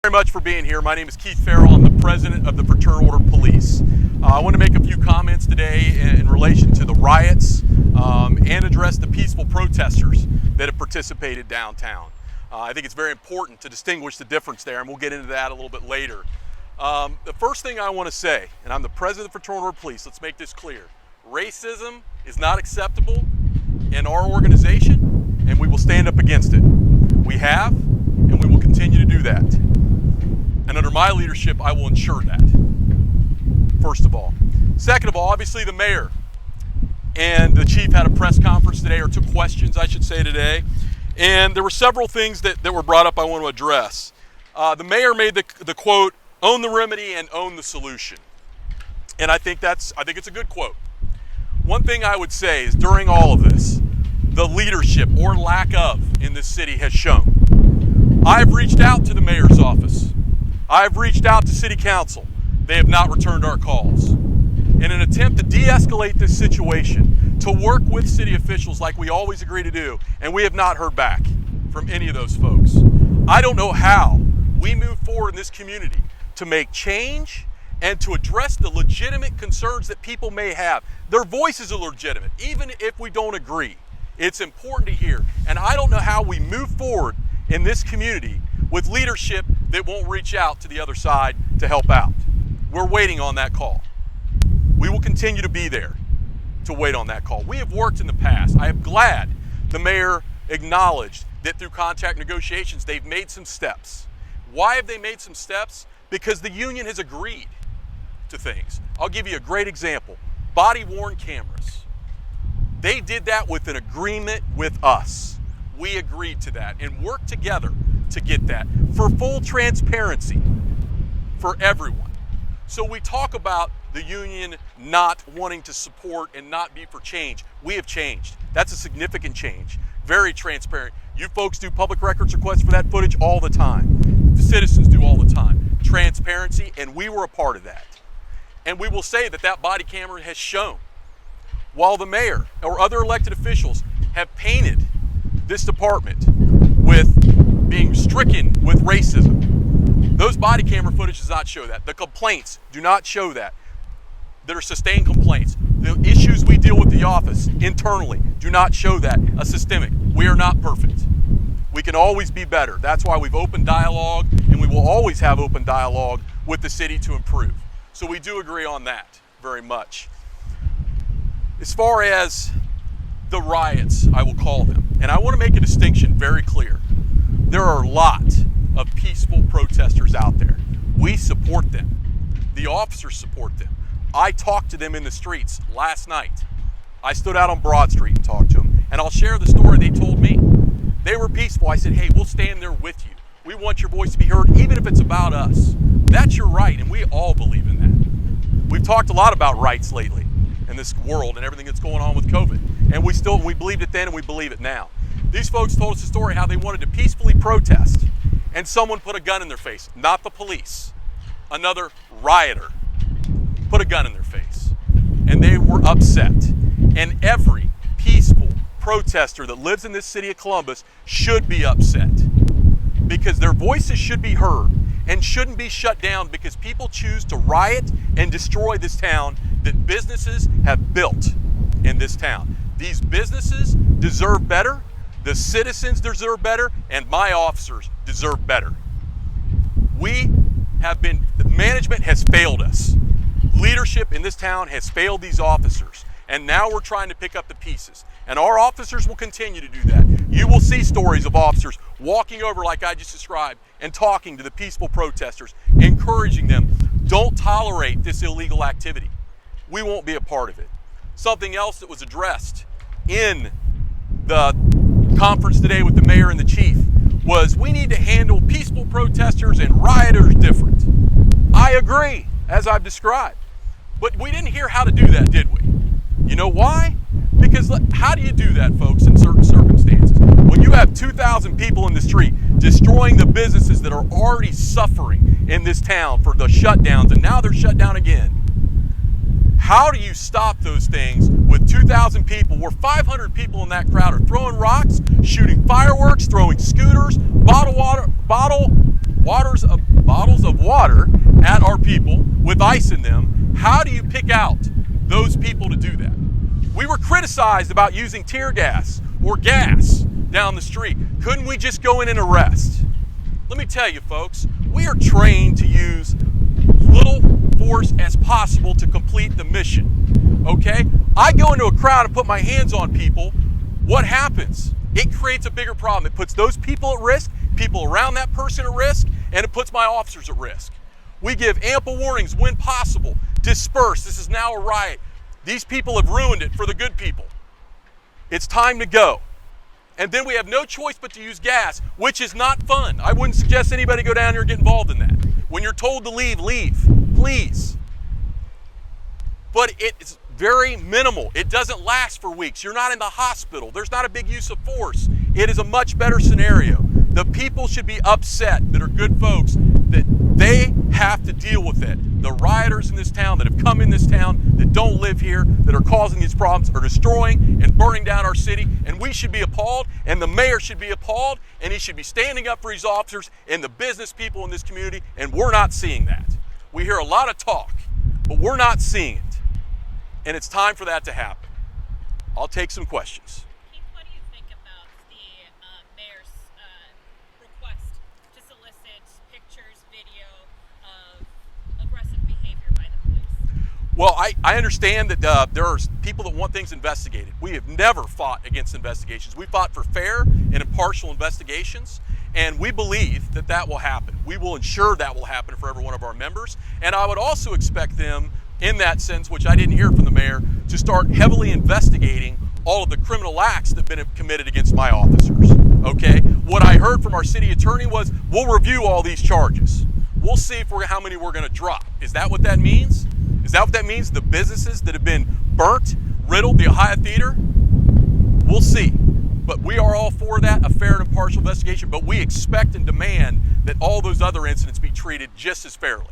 Very much for being here. My name is Keith Ferrell. I'm the president of the Fraternal Order Police. I want to make a few comments today in relation to the riots and address the peaceful protesters that have participated downtown. I think it's very important to distinguish the difference there, and we'll get into that a little bit later. The first thing I want to say, and I'm the president of the Fraternal Order Police, let's make this clear. Racism is not acceptable in our organization, and we will stand up against it. We have, and we will continue to do that. And under my leadership, I will ensure that, first of all. Second of all, obviously the mayor and the chief had a press conference today, or took questions, I should say, today. And there were several things that were brought up I want to address. The mayor made the quote, "Own the remedy and own the solution." And I think it's a good quote. One thing I would say is during all of this, the leadership or lack of in this city has shown. I've reached out to the mayor's office. I've reached out to city council. They have not returned our calls. In an attempt to de-escalate this situation, to work with city officials like we always agree to do, and we have not heard back from any of those folks. I don't know how we move forward in this community to make change and to address the legitimate concerns that people may have. Their voices are legitimate, even if we don't agree. It's important to hear. And I don't know how we move forward in this community with leadership that won't reach out to the other side to help out. We're waiting on that call. We will continue to be there to wait on that call. We have worked in the past. I am glad the mayor acknowledged that through contract negotiations, they've made some steps. Why have they made some steps? Because the union has agreed to things. I'll give you a great example. Body-worn cameras. They did that with an agreement with us. We agreed to that and worked together to get that for full transparency for everyone. So we talk about the union not wanting to support and not be for change. We have changed. That's a significant change. Very transparent. You folks do public records requests for that footage all the time. The citizens do all the time. Transparency, and we were a part of that. And we will say that that body camera has shown. While the mayor or other elected officials have painted this department with being stricken with racism, those body camera footage does not show that. The complaints do not show that. That are sustained complaints. The issues we deal with the office internally do not show that. A systemic. We are not perfect. We can always be better. That's why we've opened dialogue, and we will always have open dialogue with the city to improve. So we do agree on that very much. As far as the riots, I will call them, and I want to make a distinction very clear. There are a lot of peaceful protesters out there. We support them. The officers support them. I talked to them in the streets last night. I stood out on Broad Street and talked to them, and I'll share the story they told me. They were peaceful. I said, hey, we'll stand there with you. We want your voice to be heard, even if it's about us. That's your right, and we all believe in that. We've talked a lot about rights lately in this world and everything that's going on with COVID, and we believed it then and we believe it now. These folks told us a story how they wanted to peacefully protest, and someone put a gun in their face, not the police. Another rioter put a gun in their face, and they were upset. And every peaceful protester that lives in this city of Columbus should be upset, because their voices should be heard and shouldn't be shut down because people choose to riot and destroy this town that businesses have built in this town. These businesses deserve better, the citizens deserve better, and my officers deserve better. The management has failed us. Leadership in this town has failed these officers, and now we're trying to pick up the pieces. And our officers will continue to do that. You will see stories of officers walking over like I just described and talking to the peaceful protesters, encouraging them, don't tolerate this illegal activity. We won't be a part of it. Something else that was addressed in the conference today with the mayor and the chief was we need to handle peaceful protesters and rioters different. I agree, as I've described. But we didn't hear how to do that, did we? You know why? Because how do you do that, folks, in certain circumstances? When you have 2,000 people in the street destroying the businesses that are already suffering in this town for the shutdowns, and now they're shut down again. How do you stop those things with 2,000 people, where 500 people in that crowd are throwing rocks, shooting fireworks, throwing scooters, bottled waters, bottles of water at our people with ice in them, how do you pick out those people to do that? We were criticized about using tear gas or gas down the street. Couldn't we just go in and arrest? Let me tell you, folks, we are trained to use little force as possible to complete the mission, okay? I go into a crowd and put my hands on people, what happens? It creates a bigger problem. It puts those people at risk, people around that person at risk, and it puts my officers at risk. We give ample warnings when possible. Disperse, this is now a riot. These people have ruined it for the good people. It's time to go. And then we have no choice but to use gas, which is not fun. I wouldn't suggest anybody go down here and get involved in that. When you're told to leave, leave, please. But it's very minimal. It doesn't last for weeks. You're not in the hospital. There's not a big use of force. It is a much better scenario. The people should be upset that are good folks that they have to deal with it. The rioters in this town that have come in this town that don't live here, that are causing these problems, are destroying and burning down our city, and we should be appalled, and the mayor should be appalled, and he should be standing up for his officers and the business people in this community, and we're not seeing that. We hear a lot of talk, but we're not seeing it. And it's time for that to happen. I'll take some questions. Keith, what do you think about the mayor's request to solicit pictures, video of aggressive behavior by the police? Well, I understand that there are people that want things investigated. We have never fought against investigations. We fought for fair and impartial investigations, and we believe that that will happen. We will ensure that will happen for every one of our members, and I would also expect them, in that sense, which I didn't hear from the mayor, to start heavily investigating all of the criminal acts that have been committed against my officers, okay? What I heard from our city attorney was, we'll review all these charges. We'll see how many we're gonna drop. Is that what that means? Is that what that means? The businesses that have been burnt, riddled, the Ohio Theater? We'll see. But we are all for that, a fair and impartial investigation, but we expect and demand that all those other incidents be treated just as fairly.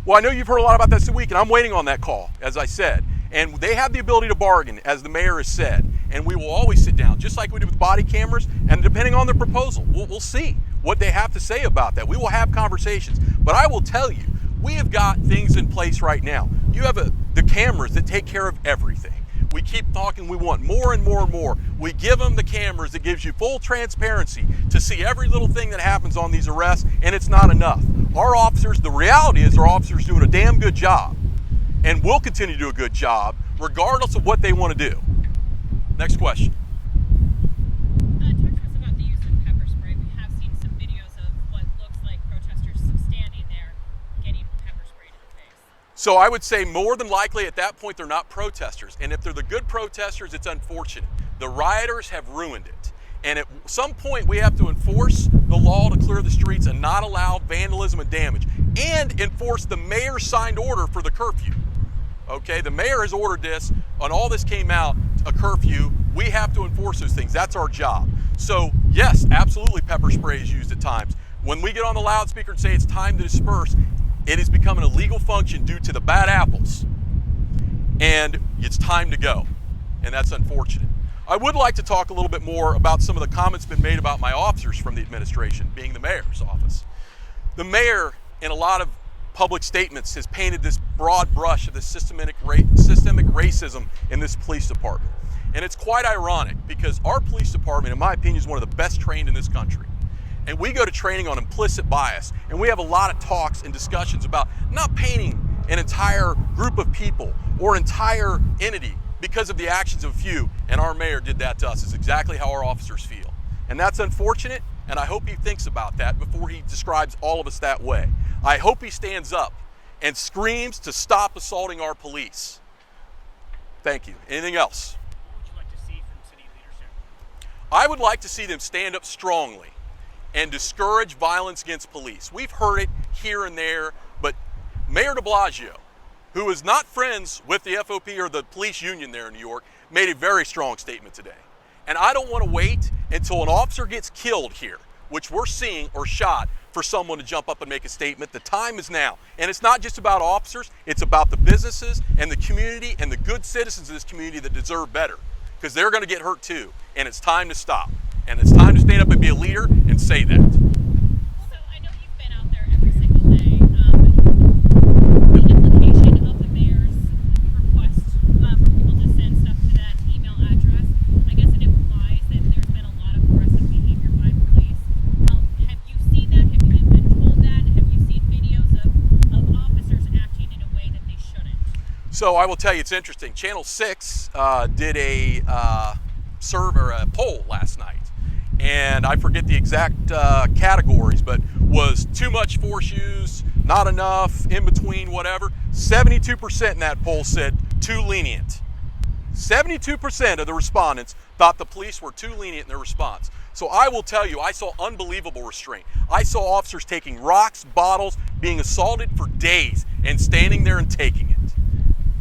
Well, I know you've heard a lot about that this week, and I'm waiting on that call, as I said. And they have the ability to bargain, as the mayor has said. And we will always sit down, just like we did with body cameras, and depending on the proposal, we'll see what they have to say about that. We will have conversations. But I will tell you, we have got things in place right now. You have the cameras that take care of everything. We keep talking, we want more and more and more. We give them the cameras that gives you full transparency to see every little thing that happens on these arrests, and it's not enough. Our officers, the reality is our officers doing a damn good job, and will continue to do a good job regardless of what they want to do. Next question. Talk to us about the use of pepper spray. We have seen some videos of what looks like protesters standing there getting pepper sprayed in the face. So I would say more than likely at that point they're not protesters, and if they're the good protesters, it's unfortunate. The rioters have ruined it. And at some point, we have to enforce the law to clear the streets and not allow vandalism and damage, and enforce the mayor's signed order for the curfew. Okay, the mayor has ordered this, and all this came out, a curfew. We have to enforce those things. That's our job. So yes, absolutely pepper spray is used at times. When we get on the loudspeaker and say it's time to disperse, it has become an illegal function due to the bad apples. And it's time to go. And that's unfortunate. I would like to talk a little bit more about some of the comments been made about my officers from the administration, being the mayor's office. The mayor, in a lot of public statements, has painted this broad brush of this systemic racism in this police department. And it's quite ironic because our police department, in my opinion, is one of the best trained in this country. And we go to training on implicit bias, and we have a lot of talks and discussions about not painting an entire group of people or an entire entity because of the actions of a few, and our mayor did that to us. It's exactly how our officers feel. And that's unfortunate, and I hope he thinks about that before he describes all of us that way. I hope he stands up and screams to stop assaulting our police. Thank you. Anything else? What would you like to see from city leadership? I would like to see them stand up strongly and discourage violence against police. We've heard it here and there, but Mayor de Blasio, who is not friends with the FOP or the police union there in New York, made a very strong statement today. And I don't want to wait until an officer gets killed here, which we're seeing, or shot, for someone to jump up and make a statement. The time is now. And it's not just about officers, it's about the businesses and the community and the good citizens of this community that deserve better. because they're going to get hurt too. And it's time to stop. And it's time to stand up and be a leader and say that. So I know you've been out there every single day. The implication of the mayor's request for people to send stuff to that email address, I guess it implies that there's been a lot of aggressive behavior by police. Have you seen that? Have you been told that? Have you seen videos of officers acting in a way that they shouldn't? So I will tell you, it's interesting. Channel 6 did a poll last night, and I forget the exact categories, but was too much force use, not enough, in between, whatever. 72% in that poll said too lenient. 72% of the respondents thought the police were too lenient in their response. So I will tell you, I saw unbelievable restraint. I saw officers taking rocks, bottles, being assaulted for days, and standing there and taking it.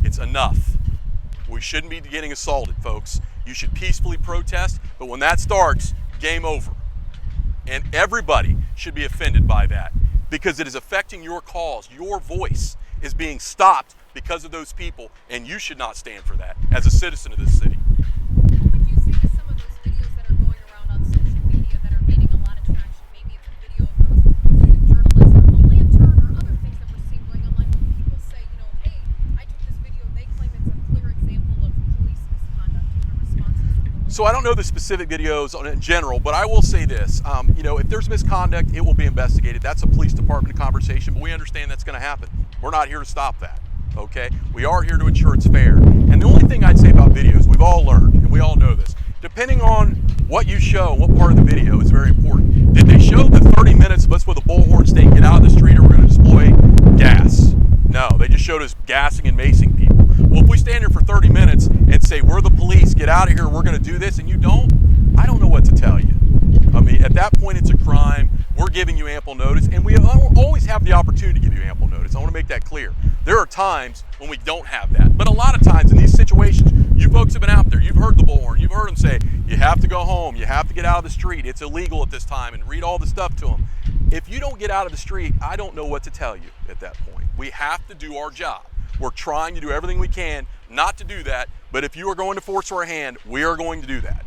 It's enough. We shouldn't be getting assaulted, folks. You should peacefully protest, but when that starts, game over. And everybody should be offended by that because it is affecting your cause. Your voice is being stopped because of those people, and you should not stand for that as a citizen of this city. What would you say to some of those videos that are going around on social media that are gaining a lot of traction? Maybe it's a video of those journalists with the lantern or other things that we're seeing going online when people say, hey, I took this video, they claim it's a clear example of police misconduct. Do you have a response to something? So I don't know the specific videos in general, but I will say this, if there's misconduct, it will be investigated. That's a police department conversation, but we understand that's going to happen. We're not here to stop that, okay? We are here to ensure it's fair. And the only thing I'd say about videos, we've all learned, and we all know this, depending on what you show, what part of the video is very important. Did they show the 30 minutes of us with a bullhorn saying, get out of the street or we're going to deploy gas? No, they just showed us gassing and macing people. Well, if we stand here for 30 minutes and say, we're the police, get out of here, we're going to do this, and you don't, I don't know what to tell you. I mean, at that point, it's a crime. We're giving you ample notice, and we always have the opportunity to give you ample notice. I want to make that clear. There are times when we don't have that, but a lot of times in these situations, you folks have been out there, you've heard the bullhorn, you've heard them say, you have to go home, you have to get out of the street, it's illegal at this time, and read all the stuff to them. If you don't get out of the street, I don't know what to tell you at that point. We have to do our job. We're trying to do everything we can not to do that, but if you are going to force our hand, we are going to do that.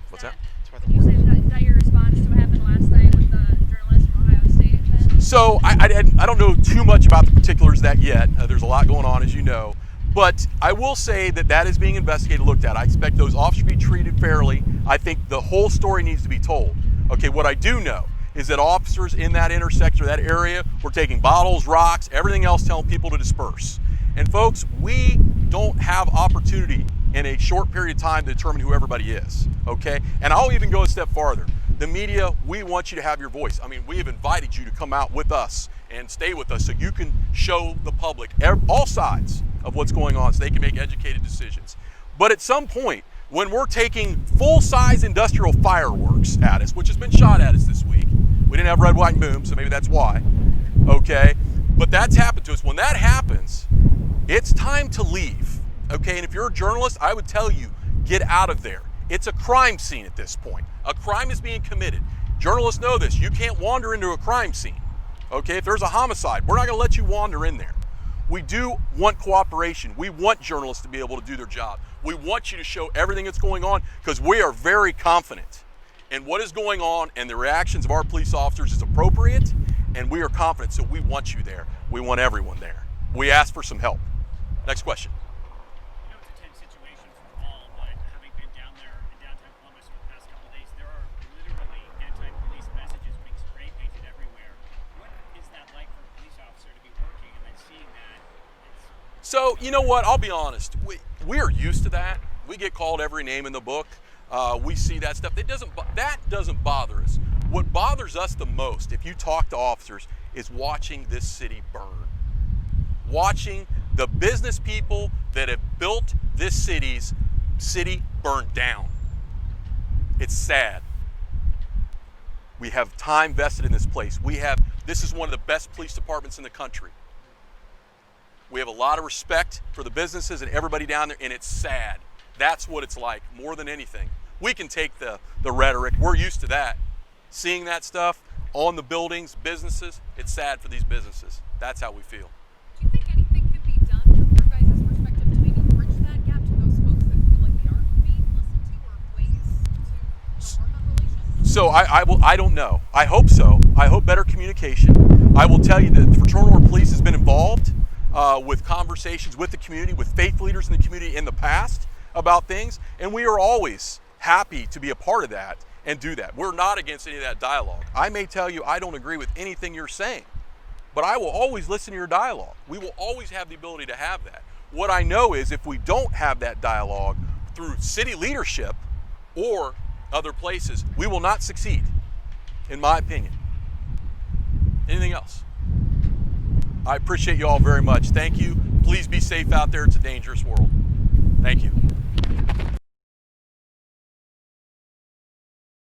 What's that? Can you say that your response to what happened last night with the journalist from Ohio State then? So I don't know too much about the particulars of that yet. There's a lot going on, as you know. But I will say that that is being investigated, looked at. I expect those officers to be treated fairly. I think the whole story needs to be told. Okay, what I do know is that officers in that intersection or that area were taking bottles, rocks, everything else, telling people to disperse. And folks, we don't have opportunity in a short period of time to determine who everybody is, okay? And I'll even go a step farther. The media, we want you to have your voice. I mean, we have invited you to come out with us and stay with us so you can show the public all sides of what's going on so they can make educated decisions. But at some point, when we're taking full-size industrial fireworks at us, which has been shot at us this week, we didn't have red, white, and boom, so maybe that's why, okay? But that's happened to us. When that happens, it's time to leave, okay? And if you're a journalist, I would tell you, get out of there. It's a crime scene at this point. A crime is being committed. Journalists know this. You can't wander into a crime scene, okay? If there's a homicide, we're not gonna let you wander in there. We do want cooperation. We want journalists to be able to do their job. We want you to show everything that's going on because we are very confident in what is going on and the reactions of our police officers is appropriate, and we are confident, so we want you there. We want everyone there. We ask for some help. Next question. I know it's a tense situation for all, but having been down there in downtown Columbus for the past couple of days, there are literally anti-police messages being spray painted everywhere. What is that like for a police officer to be working and then seeing that? So, you know what? I'll be honest. We are used to that. We get called every name in the book. We see that stuff. That doesn't bother us. What bothers us the most, if you talk to officers, is watching this city burn. Watching the business people that have built this city burn down. It's sad. We have time vested in this place. This is one of the best police departments in the country. We have a lot of respect for the businesses and everybody down there, and it's sad. That's what it's like, more than anything. We can take the rhetoric. We're used to that. Seeing that stuff on the buildings, businesses, it's sad for these businesses. That's how we feel. Do you think anything can be done from your guys' perspective to maybe bridge that gap to those folks that feel I don't know. I hope so. I hope better communication. I will tell you that the Fraternal Order Police has been involved with conversations with the community, with faith leaders in the community in the past about things, and we are always happy to be a part of that and do that. We're not against any of that dialogue. I may tell you I don't agree with anything you're saying, but I will always listen to your dialogue. We will always have the ability to have that. What I know is if we don't have that dialogue through city leadership or other places, we will not succeed, in my opinion. Anything else? I appreciate you all very much. Thank you. Please be safe out there. It's a dangerous world. Thank you.